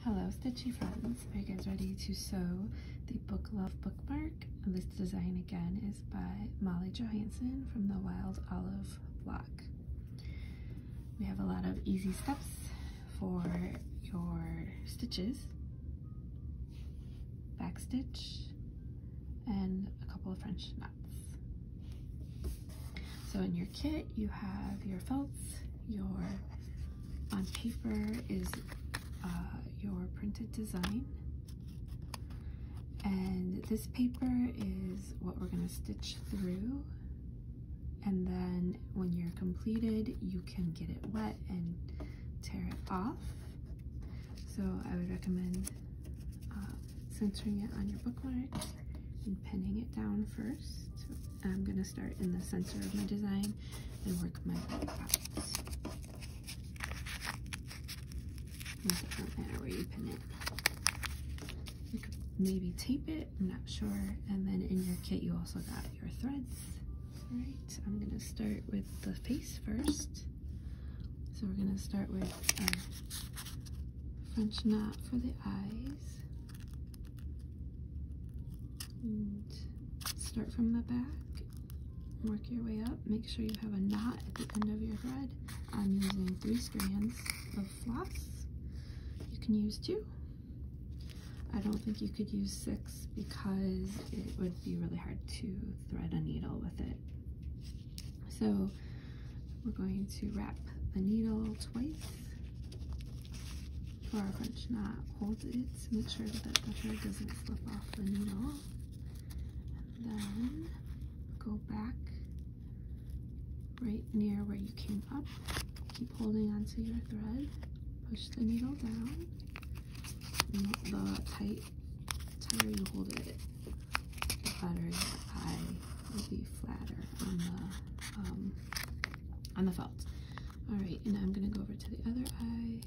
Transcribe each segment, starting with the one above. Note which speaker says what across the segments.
Speaker 1: Hello stitchy friends, are you guys ready to sew the Book Love bookmark? This design again is by Molly Johansson from the Wild Olive blog. We have a lot of easy steps for your stitches, back stitch, and a couple of French knots. So in your kit you have your felts, on paper is your printed design, and this paper is what we're going to stitch through, and then when you're completed you can get it wet and tear it off. So I would recommend centering it on your bookmark and pinning it down first. I'm going to start in the center of my design and work my way out. It doesn't matter where you pin it. You could maybe tape it, I'm not sure. And then in your kit you also got your threads. Alright, I'm going to start with the face first. So we're going to start with a French knot for the eyes. And start from the back, work your way up. Make sure you have a knot at the end of your thread. I'm using 3 strands of floss. You can use 2. I don't think you could use 6 because it would be really hard to thread a needle with it. So we're going to wrap the needle twice for our French knot. Hold it to make sure that the thread doesn't slip off the needle. And then go back right near where you came up. Keep holding onto your thread. Push the needle down. The tighter you hold it, the better your eye will be flatter on the felt. All right, and I'm gonna go over to the other eye.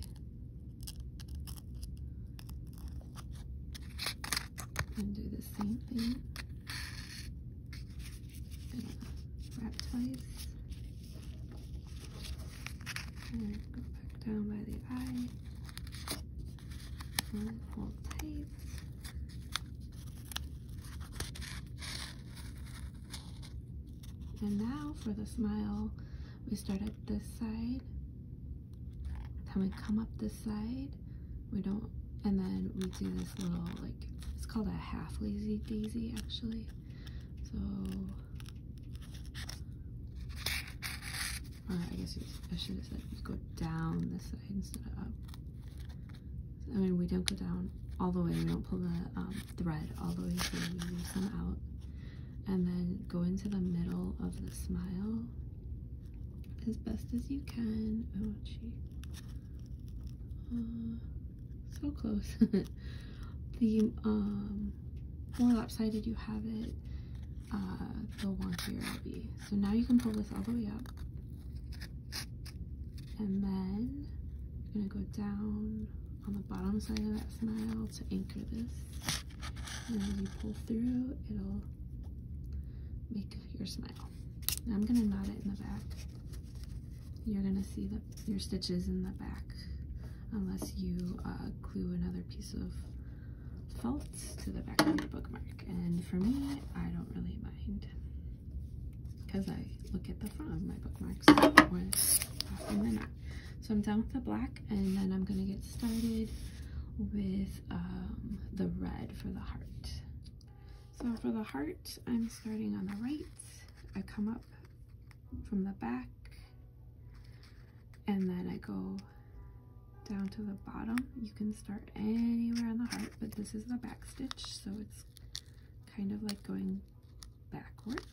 Speaker 1: And do the same thing. Gonna wrap twice. And go back down by the eye. And hold tight. And now for the smile, we start at this side, then we come up this side, and then we do this little, like, it's called a half lazy daisy actually. So, or I guess I should have said you go down this side instead of up. I mean, we don't go down all the way, we don't pull the thread all the way through, we leave some out. And then go into the middle of the smile as best as you can. Oh, gee. So close. The more lopsided you have it, the wonkier it'll be. So now you can pull this all the way up. And then you're going to go down on the bottom side of that smile to anchor this, and as you pull through it'll make your smile. Now I'm going to knot it in the back. You're going to see your stitches in the back unless you glue another piece of felt to the back of your bookmark, and for me I don't really mind because I look at the front of my bookmarks when often than not. So I'm done with the black, and then I'm going to get started with the red for the heart. So for the heart, I'm starting on the right. I come up from the back, and then I go down to the bottom. You can start anywhere on the heart, but this is the back stitch, so it's kind of like going backwards.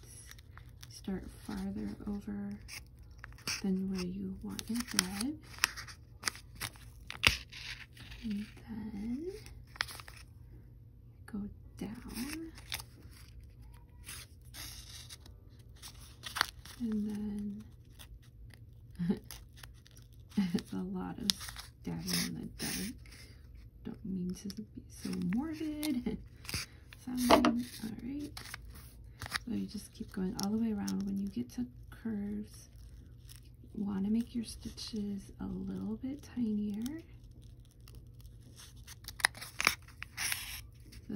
Speaker 1: Start farther over than where you want your thread, and then go down, and then it's a lot of stabbing in the dark. Don't mean to be so morbid sounding. All right, so you just keep going all the way around. When you get to curves, want to make your stitches a little bit tinier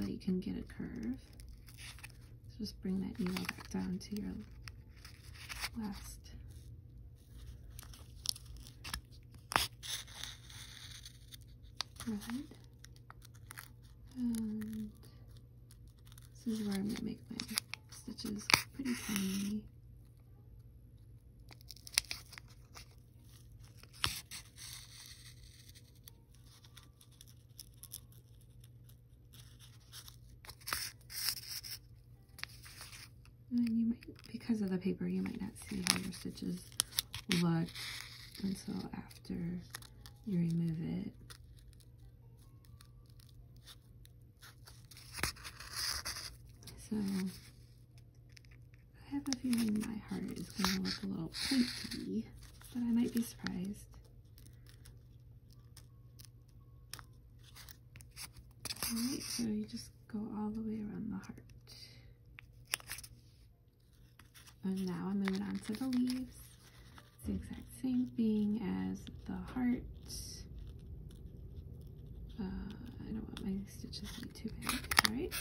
Speaker 1: that you can get a curve. So just bring that needle back down to your last thread. And this is where I'm going to make my stitches pretty tiny. And you might, because of the paper, you might not see how your stitches look until after you remove it. So I have a feeling my heart is going to look a little pointy, but I might be surprised. Alright, so you just go all the way around the heart. And now I'm moving on to the leaves. It's the exact same thing as the heart. I don't want my stitches to be too big, alright?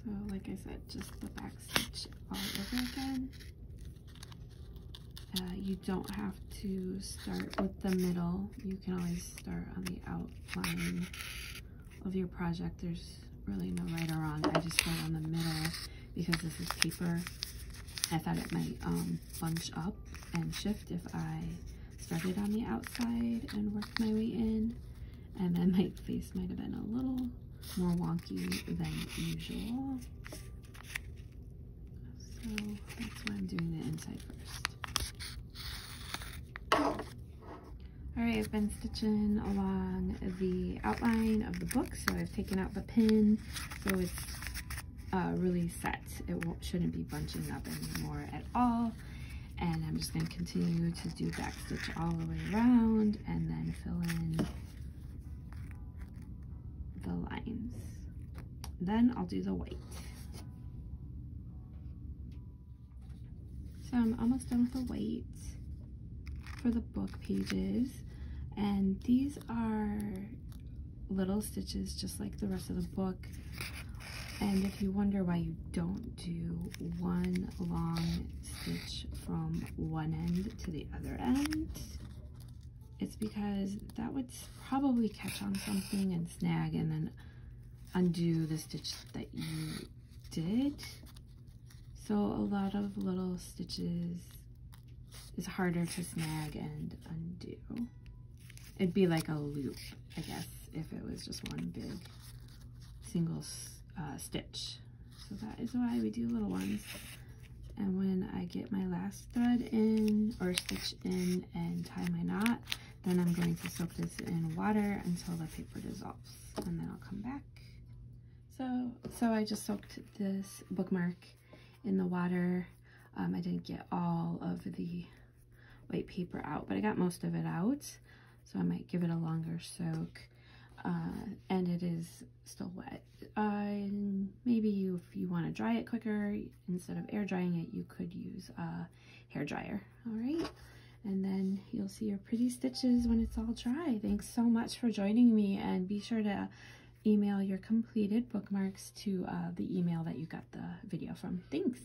Speaker 1: So like I said, just the back stitch all over again. You don't have to start with the middle. You can always start on the outline of your project. There's really no right or wrong. I just start on the middle because this is paper. I thought it might bunch up and shift if I started on the outside and worked my way in, and then my face might have been a little more wonky than usual. So that's why I'm doing the inside first. Alright, I've been stitching along the outline of the book, so I've taken out the pin, so it's really set. It shouldn't be bunching up anymore at all. And I'm just going to continue to do back stitch all the way around and then fill in the lines. Then I'll do the white. So I'm almost done with the white for the book pages, and these are little stitches just like the rest of the book. And if you wonder why you don't do one long stitch from one end to the other end, it's because that would probably catch on something and snag and then undo the stitch that you did. So a lot of little stitches is harder to snag and undo. It'd be like a loop, I guess, if it was just one big single stitch. So that is why we do little ones. And when I get my last thread in or stitch in and tie my knot, then I'm going to soak this in water until the paper dissolves, and then I'll come back. So I just soaked this bookmark in the water. I didn't get all of the white paper out, but I got most of it out, so I might give it a longer soak. And it is still wet. Maybe if you want to dry it quicker, instead of air drying it, you could use a hair dryer. All right, and then you'll see your pretty stitches when it's all dry. Thanks so much for joining me, and be sure to email your completed bookmarks to the email that you got the video from. Thanks.